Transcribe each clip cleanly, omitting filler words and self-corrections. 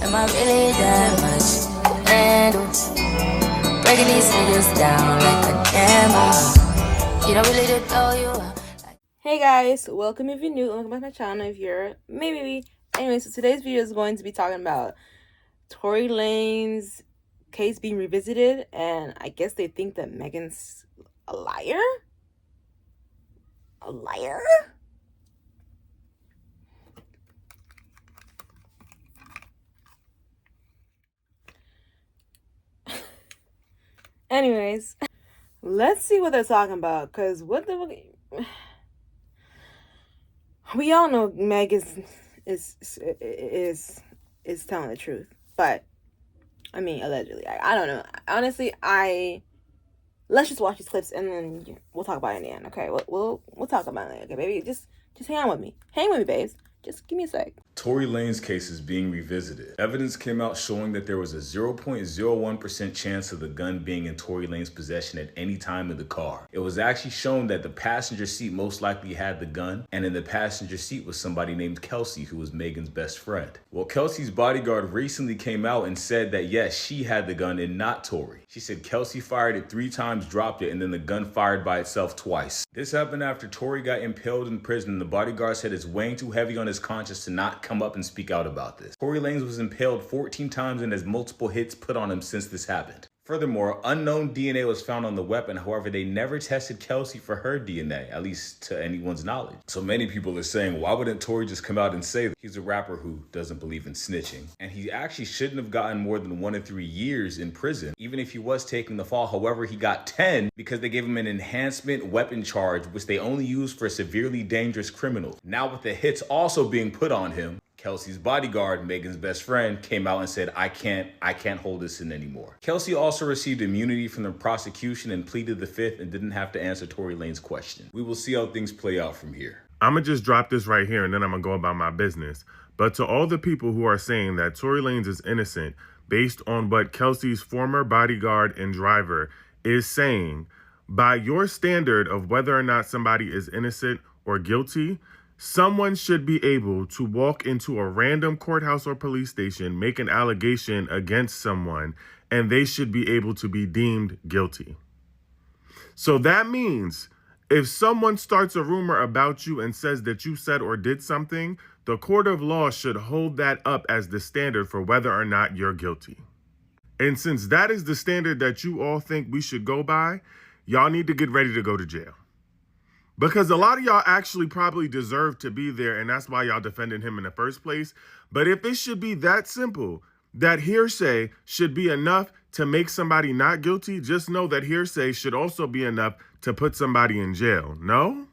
Am I really that much to handle? Breaking these niggas down like a camel. You don't really know you are. Hey guys, welcome if you're new, welcome back to my channel if you're maybe. Anyway, so today's video is going to be talking about Tory Lanez's case being revisited, and I guess they think that Megan's a liar? A liar? Anyways, let's see what they're talking about, because what the... We all know Meg is telling the truth, but I mean, allegedly. I don't know. Honestly, let's just watch these clips and then we'll talk about it in the end. Okay, we'll talk about it. Okay, baby, just hang on with me. Hang with me, babes. Just give me a sec. Tory Lanez's case is being revisited. Evidence came out showing that there was a 0.01% chance of the gun being in Tory Lanez's possession at any time in the car. It was actually shown that the passenger seat most likely had the gun, and in the passenger seat was somebody named Kelsey, who was Megan's best friend. Well, Kelsey's bodyguard recently came out and said that yes, she had the gun and not Tory. She said Kelsey fired it 3 times, dropped it, and then the gun fired by itself twice. This happened after Tory got impaled in prison, and the bodyguard said it's weighing too heavy on his conscience to not come up and speak out about this. Tory Lanez was impaled 14 times and has multiple hits put on him since this happened. Furthermore, unknown DNA was found on the weapon. However, they never tested Kelsey for her DNA, at least to anyone's knowledge. So many people are saying, why wouldn't Tory just come out and say that? He's a rapper who doesn't believe in snitching. And he actually shouldn't have gotten more than 1 to 3 years in prison, even if he was taking the fall. However, he got 10 because they gave him an enhancement weapon charge, which they only use for severely dangerous criminals. Now with the hits also being put on him, Kelsey's bodyguard, Megan's best friend, came out and said, I can't hold this in anymore. Kelsey also received immunity from the prosecution and pleaded the fifth and didn't have to answer Tory Lanez's question. We will see how things play out from here. I'm going to just drop this right here and then I'm going to go about my business. But to all the people who are saying that Tory Lanez is innocent based on what Kelsey's former bodyguard and driver is saying, by your standard of whether or not somebody is innocent or guilty, someone should be able to walk into a random courthouse or police station, make an allegation against someone, and they should be able to be deemed guilty. So that means if someone starts a rumor about you and says that you said or did something, the court of law should hold that up as the standard for whether or not you're guilty. And since that is the standard that you all think we should go by, y'all need to get ready to go to jail. Because a lot of y'all actually probably deserve to be there, and that's why y'all defended him in the first place. But if it should be that simple, that hearsay should be enough to make somebody not guilty, just know that hearsay should also be enough to put somebody in jail, no?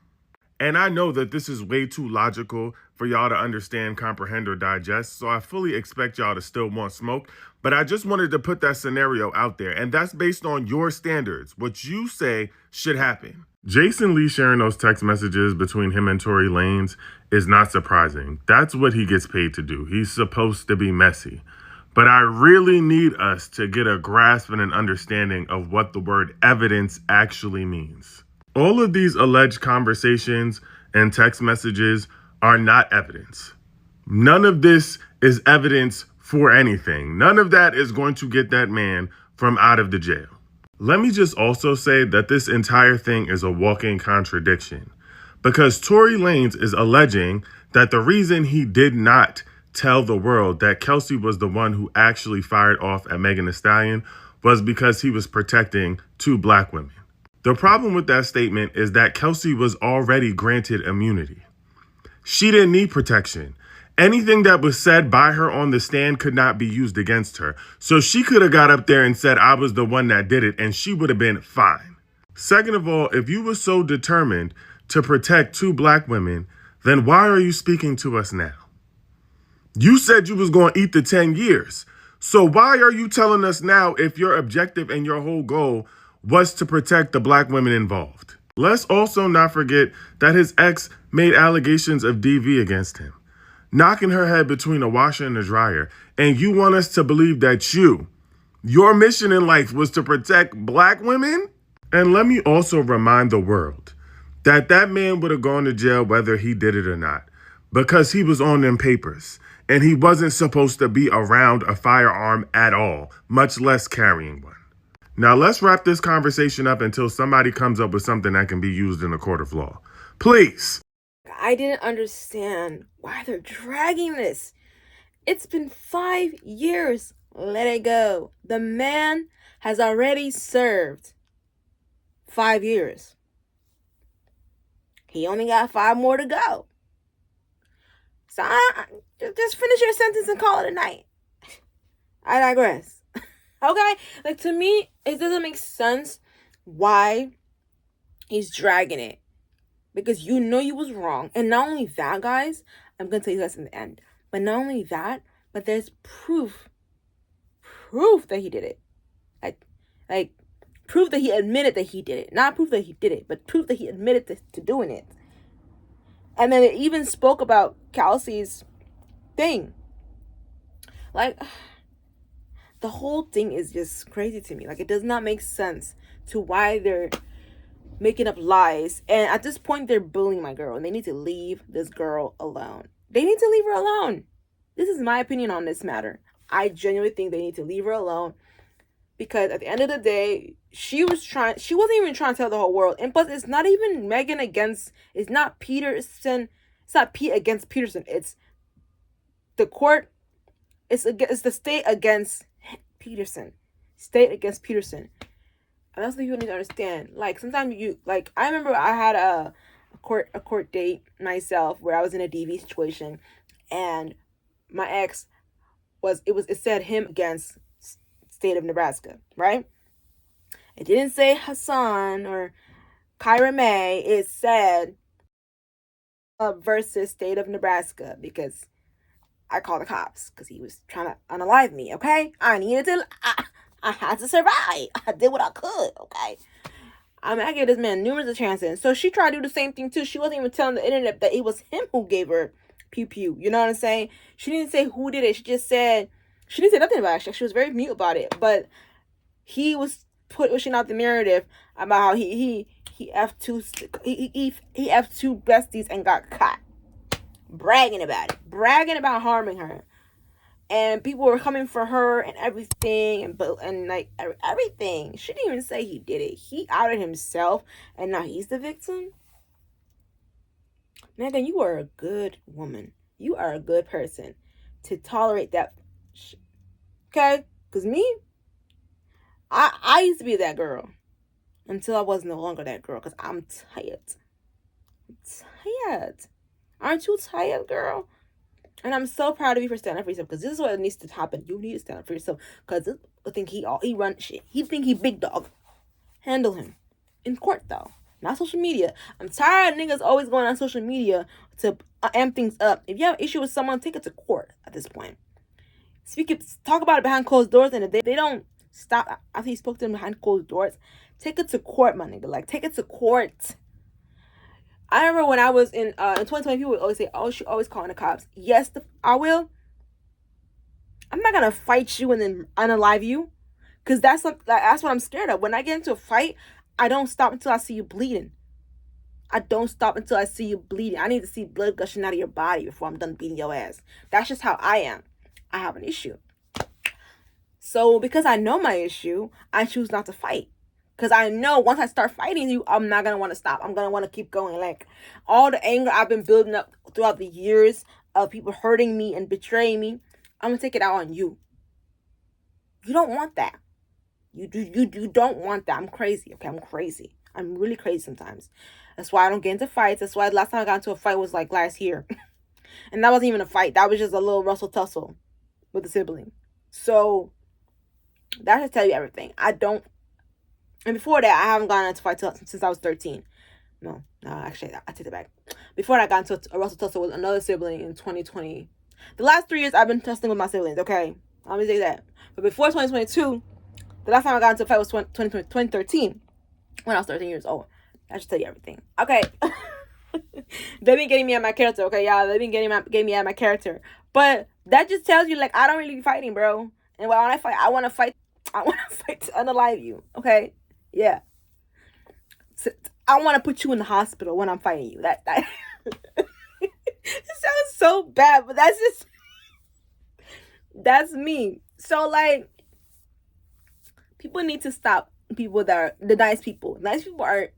And I know that this is way too logical for y'all to understand, comprehend, or digest, so I fully expect y'all to still want smoke, but I just wanted to put that scenario out there, and that's based on your standards, what you say should happen. Jason Lee sharing those text messages between him and Tory Lanez is not surprising. That's what he gets paid to do. He's supposed to be messy. But I really need us to get a grasp and an understanding of what the word evidence actually means. All of these alleged conversations and text messages are not evidence. None of this is evidence for anything. None of that is going to get that man from out of the jail. Let me just also say that this entire thing is a walking contradiction, because Tory Lanez is alleging that the reason he did not tell the world that Kelsey was the one who actually fired off at Megan Thee Stallion was because he was protecting 2 black women. The problem with that statement is that Kelsey was already granted immunity. She didn't need protection. Anything that was said by her on the stand could not be used against her. So she could have got up there and said, I was the one that did it, and she would have been fine. Second of all, if you were so determined to protect 2 black women, then why are you speaking to us now? You said you was going to eat the 10 years. So why are you telling us now if your objective and your whole goal was to protect the black women involved? Let's also not forget that his ex made allegations of DV against him, knocking her head between a washer and a dryer. And you want us to believe that your mission in life was to protect black women? And let me also remind the world that that man would have gone to jail whether he did it or not, because he was on them papers. And he wasn't supposed to be around a firearm at all, much less carrying one. Now let's wrap this conversation up until somebody comes up with something that can be used in a court of law. Please. I didn't understand why they're dragging this. It's been 5 years. Let it go. The man has already served 5 years. He only got 5 more to go. So just finish your sentence and call it a night. I digress. Okay? Like, to me, it doesn't make sense why he's dragging it. Because you know you was wrong. And not only that, guys, I'm going to tell you this in the end. But not only that, but there's proof that he did it. Like proof that he admitted that he did it. Not proof that he did it, but proof that he admitted to doing it. And then it even spoke about Kelsey's thing. Like, the whole thing is just crazy to me. Like, it does not make sense to why they're making up lies. And at this point, they're bullying my girl. And they need to leave this girl alone. They need to leave her alone. This is my opinion on this matter. I genuinely think they need to leave her alone. Because at the end of the day, she wasn't even trying to tell the whole world. And plus, it's not even Megan against, it's not Peterson. It's not Pete against Peterson. It's the court. It's the state against Peterson. State against Peterson. And that's what people need to understand. Like, sometimes I remember I had a court date myself where I was in a DV situation. And my ex it said him against state of Nebraska, right? It didn't say Hassan or Kyramaiii. It said versus state of Nebraska, because I called the cops because he was trying to unalive me. Okay, I had to survive. I did what I could. Okay, I gave this man numerous chances. So she tried to do the same thing too. She wasn't even telling the internet that it was him who gave her pew pew. You know what I'm saying? She didn't say who did it. She just said, she didn't say nothing about it. She was very mute about it. But he was pushing out the narrative about how he F2 besties and got caught. Bragging about it. Bragging about harming her. And people were coming for her and everything, and like everything. She didn't even say he did it. He outed himself, and now he's the victim. Megan, you are a good woman. You are a good person to tolerate that. Okay? Because me, I used to be that girl until I was no longer that girl, because I'm tired. I'm tired. Aren't you tired, girl? And I'm so proud of you for standing up for yourself, because this is what needs to happen. You need to stand up for yourself, because I think he run shit. He think he big dog. Handle him. In court, though. Not social media. I'm tired of niggas always going on social media to amp things up. If you have an issue with someone, take it to court at this point. Talk about it behind closed doors, and if they don't stop after you spoke to them behind closed doors, take it to court, my nigga. Like, take it to court. I remember when I was in 2020, people would always say, oh, she always calling the cops. Yes, I will. I'm not going to fight you and then unalive you, because that's what I'm scared of. When I get into a fight, I don't stop until I see you bleeding. I don't stop until I see you bleeding. I need to see blood gushing out of your body before I'm done beating your ass. That's just how I am. I have an issue. So because I know my issue, I choose not to fight. Because I know once I start fighting you, I'm not going to want to stop. I'm going to want to keep going. Like, all the anger I've been building up throughout the years of people hurting me and betraying me, I'm going to take it out on you. You don't want that. You don't want that. I'm crazy. Okay, I'm crazy. I'm really crazy sometimes. That's why I don't get into fights. That's why the last time I got into a fight was like last year. And that wasn't even a fight. That was just a little rustle tussle with a sibling. So that should tell you everything. And before that, I haven't gotten into fights since I was 13. No, actually, I take it back. Before that, I got into a rustle tussle with another sibling in 2020. The last 3 years, I've been tussling with my siblings, okay? Let me say that. But before 2022, the last time I got into a fight was 2013, when I was 13 years old. That should tell you everything. Okay. They've been getting me at my character, okay, y'all? They've been getting me at my character. But that just tells you, like, I don't really be fighting, bro. And when I fight, I want to fight to unalive you, okay? Yeah. I want to put you in the hospital when I'm fighting you. That it sounds so bad, but that's just That's me. So like, people need to stop people that are the nice people. Nice people are,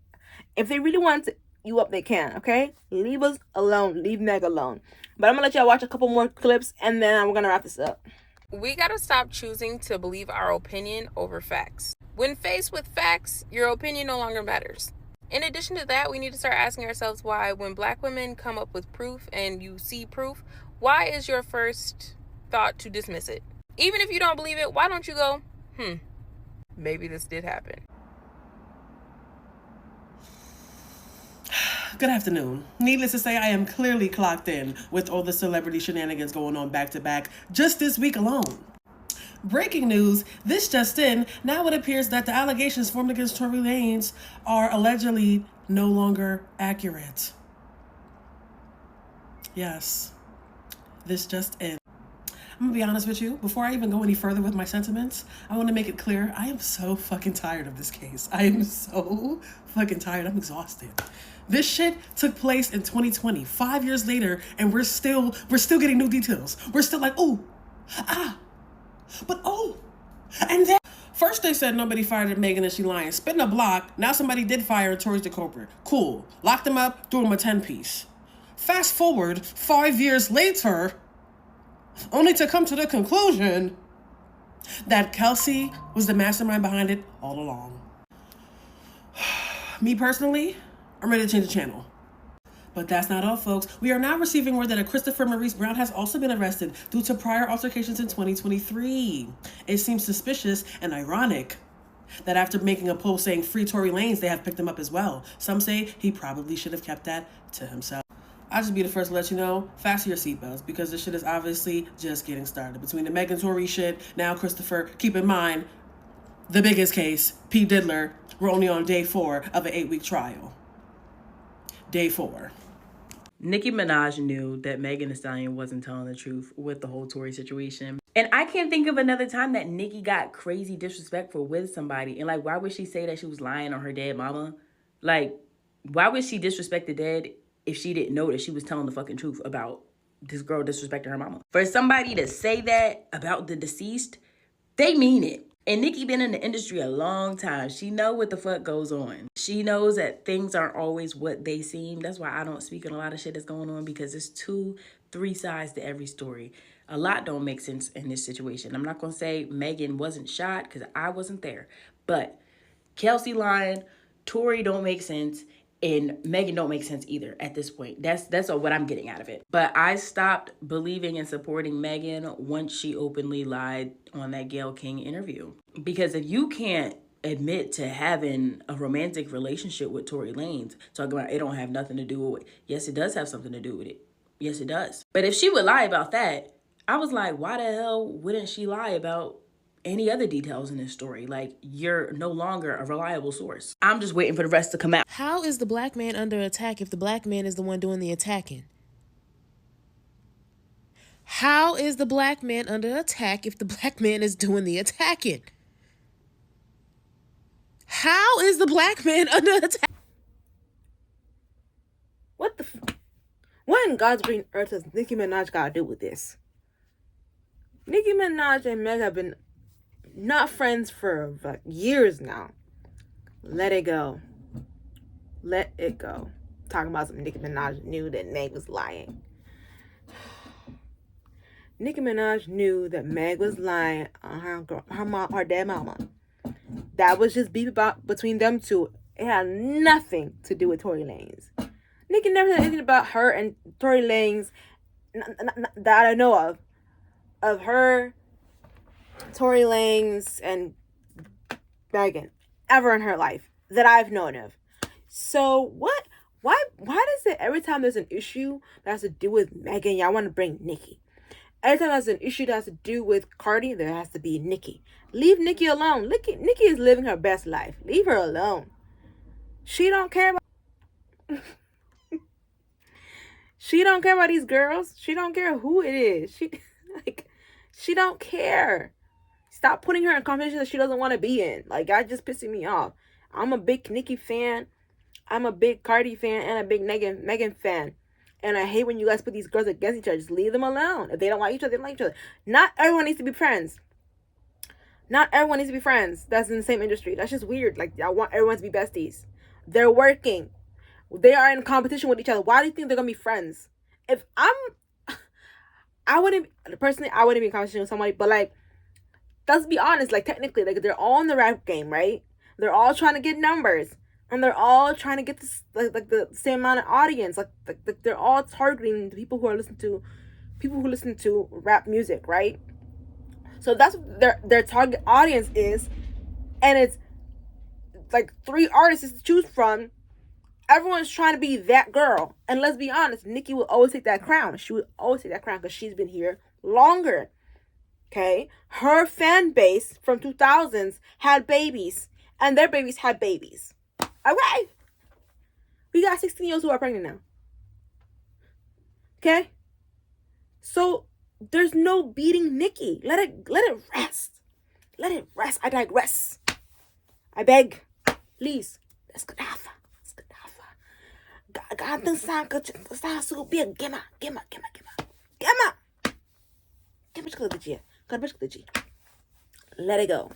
if they really want you up, they can, okay? Leave us alone. Leave Meg alone. But I'm gonna let y'all watch a couple more clips and then we're gonna wrap this up. We gotta stop choosing to believe our opinion over facts. When faced with facts, your opinion no longer matters. In addition to that, we need to start asking ourselves why, when Black women come up with proof and you see proof, why is your first thought to dismiss it? Even if you don't believe it, why don't you go, maybe this did happen? Good afternoon. Needless to say, I am clearly clocked in with all the celebrity shenanigans going on back to back just this week alone. Breaking news, this just in, now it appears that the allegations formed against Tory Lanez are allegedly no longer accurate. Yes, this just in. I'm gonna be honest with you, before I even go any further with my sentiments, I want to make it clear, I am so fucking tired of this case. I am so fucking tired. I'm exhausted. This shit took place in 2020, 5 years later, and we're still getting new details. We're still like, and then first they said nobody fired at Megan and she lying. Spin a block. Now somebody did fire and Tory's the culprit. Cool. Locked him up, threw him a 10-piece. Fast forward 5 years later, only to come to the conclusion that Kelsey was the mastermind behind it all along. Me personally, I'm ready to change the channel. But that's not all, folks. We are now receiving word that a Christopher Maurice Brown has also been arrested due to prior altercations in 2023. It seems suspicious and ironic that after making a post saying free Tory Lanez, they have picked him up as well. Some say he probably should have kept that to himself. I'll just be the first to let you know, fasten your seatbelts, because this shit is obviously just getting started. Between the Meg and Tory shit, now Christopher, keep in mind, the biggest case, P. Diddler, we're only on day 4 of an 8-week trial. Day 4. Nicki Minaj knew that Megan Thee Stallion wasn't telling the truth with the whole Tory situation. And I can't think of another time that Nicki got crazy disrespectful with somebody. And like, why would she say that she was lying on her dead mama? Like, why would she disrespect the dead if she didn't know that she was telling the fucking truth about this girl disrespecting her mama? For somebody to say that about the deceased, they mean it. And Nicki been in the industry a long time. She know what the fuck goes on. She knows that things aren't always what they seem. That's why I don't speak on a lot of shit that's going on, because there's 2-3 sides to every story. A lot don't make sense in this situation. I'm not going to say Megan wasn't shot because I wasn't there. But Kelsey lying, Tory don't make sense, and Megan don't make sense either at this point. That's what I'm getting out of it. But I stopped believing and supporting Megan once she openly lied on that Gayle King interview. Because if you can't admit to having a romantic relationship with Tory Lanez, talking about it don't have nothing to do with it. Yes, it does have something to do with it. Yes, it does. But if she would lie about that, I was like, why the hell wouldn't she lie about any other details in this story? Like, you're no longer a reliable source. I'm just waiting for the rest to come out. How is the black man under attack if the black man is the one doing the attacking? How is the black man under attack if the black man is doing the attacking? How is the black man under attack? What what in God's green earth does Nicki Minaj gotta do with this? Nicki Minaj and Meg have been not friends for like years now. Let it go. Let it go. Talking about some Nicki Minaj knew that Meg was lying. Nicki Minaj knew that Meg was lying on her dead mama. That was just beef between them two. It had nothing to do with Tory Lanez. Nicki never said anything about her and Tory Lanez that I know of. Of her, Tory Lanez, and Megan ever in her life that I've known of. So what? Why does it every time there's an issue that has to do with Megan, y'all want to bring Nicki? Every time there's an issue that has to do with Cardi, there has to be Nicki. Leave Nicki alone. Nicki is living her best life. Leave her alone. She don't care about she don't care about these girls. She don't care who it is. She don't care. Stop putting her in conversations that she doesn't want to be in. Like, y'all just pissing me off. I'm a big Nicki fan. I'm a big Cardi fan and a big Megan fan. And I hate when you guys put these girls against each other. Just leave them alone. If they don't like each other, they don't like each other. Not everyone needs to be friends. Not everyone needs to be friends that's in the same industry. That's just weird. Like, I want everyone to be besties. They're working. They are in competition with each other. Why do you think they're going to be friends? If I wouldn't be in competition with somebody, but like, let's be honest, like, technically, like, they're all in the rap game, right? They're all trying to get numbers. And they're all trying to get this, like the same amount of audience. Like they're all targeting the people who listen to rap music, right? So that's what their target audience is, and it's like 3 artists to choose from. Everyone's trying to be that girl, and let's be honest, Nicki will always take that crown. She will always take that crown because she's been here longer. Okay, her fan base from 2000s had babies, and their babies had babies. Okay, we got 16-year-olds who are pregnant now. Okay, so there's no beating Nicki. Let it rest. Let it rest. I digress. I beg, please. Let's get off. Gantung sangka sa supir gema. Let it go.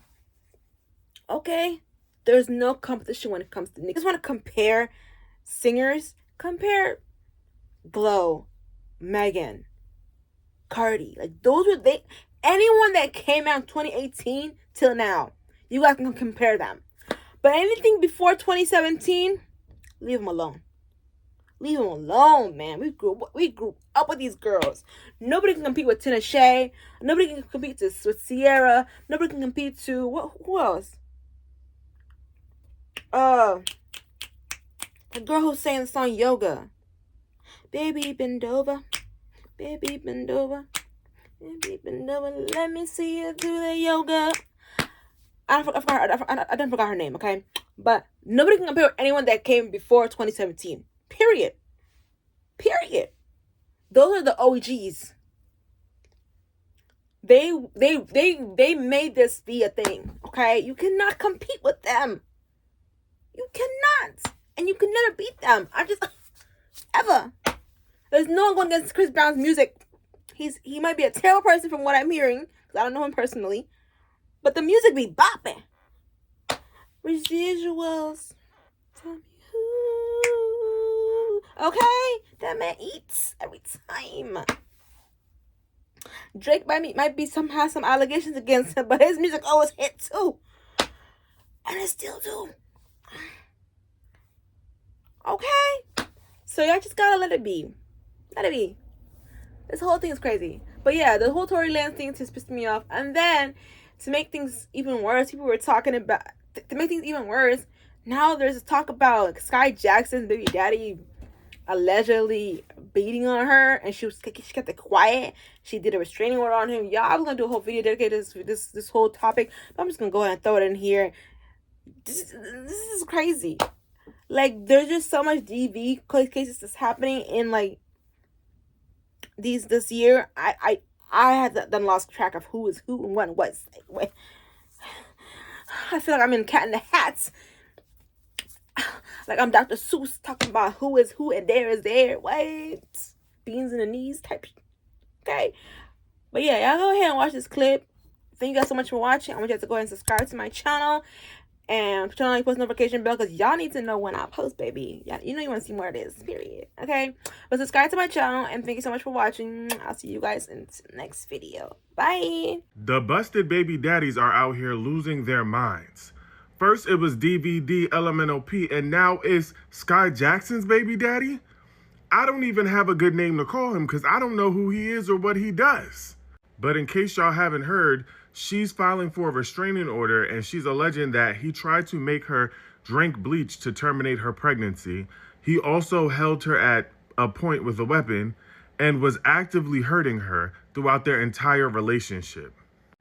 Okay. There's no competition when it comes to Nicki. I just want to compare singers. Compare Glow, Megan, Cardi. Like, those were anyone that came out in 2018 till now. You guys can compare them. But anything before 2017, leave them alone. Leave them alone, man. We grew up with these girls. Nobody can compete with Tina Shea. Nobody can compete with Sierra. Nobody can compete to who else? The girl who sang the song Yoga. Baby bend over. Baby bend over. Baby bend over. Let me see you do the yoga. I didn't forget her name, okay? But nobody can compare with anyone that came before 2017. Period. Those are the OGs. They made this be a thing, okay? You cannot compete with them. You cannot. And you can never beat them. Ever. There's no one going against Chris Brown's music. He might be a terrible person from what I'm hearing, because I don't know him personally. But the music be bopping. Residuals. Tell me who. Okay? That man eats every time. Drake might have some allegations against him, but his music always hit too. And it still do. Okay? So y'all just gotta let it be. Let it be. This whole thing is crazy. But yeah, the whole Tory Lanez thing just pissed me off. And then, to make things even worse, people were talking about... To make things even worse, now there's a talk about like, Skai Jackson's baby daddy allegedly beating on her. And she kept it quiet. She did a restraining order on him. Y'all, I was going to do a whole video dedicated to this whole topic. But I'm just going to go ahead and throw it in here. This is crazy. Like, there's just so much DV cases that's happening in, like, this year. I had done lost track of who is who and what. I feel like I'm in Cat in the Hats. Like I'm Dr. Seuss talking about who is who and there is there. What? Beans in the knees type. Okay. But yeah, y'all go ahead and watch this clip. Thank you guys so much for watching. I want you guys to go ahead and subscribe to my channel. And turn on your post notification bell because y'all need to know when I post, baby. Yeah, you know you want to see more of this, period. Okay? But subscribe to my channel and thank you so much for watching. I'll see you guys in the next video. Bye! The busted baby daddies are out here losing their minds. First it was DVD LMNOP and now it's Skai Jackson's baby daddy? I don't even have a good name to call him because I don't know who he is or what he does. But in case y'all haven't heard, she's filing for a restraining order and she's alleging that he tried to make her drink bleach to terminate her pregnancy. He also held her at a point with a weapon and was actively hurting her throughout their entire relationship.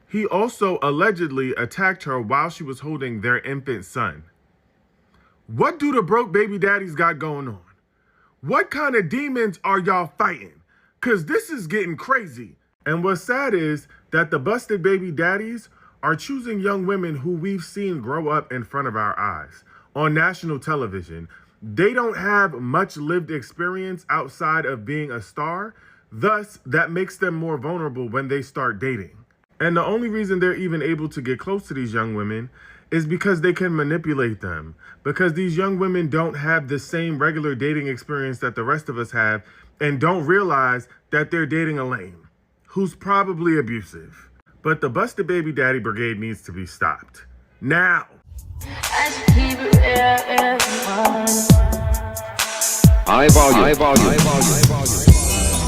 He also allegedly attacked her while she was holding their infant son. What do the broke baby daddies got going on? What kind of demons are y'all fighting? Cause this is getting crazy. And what's sad is that the busted baby daddies are choosing young women who we've seen grow up in front of our eyes on national television. they don't have much lived experience outside of being a star. Thus, that makes them more vulnerable when they start dating. And the only reason they're even able to get close to these young women is because they can manipulate them. Because these young women don't have the same regular dating experience that the rest of us have and don't realize that they're dating a lame who's probably abusive. But the busted baby daddy brigade needs to be stopped. Now.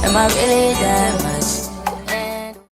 Am I really that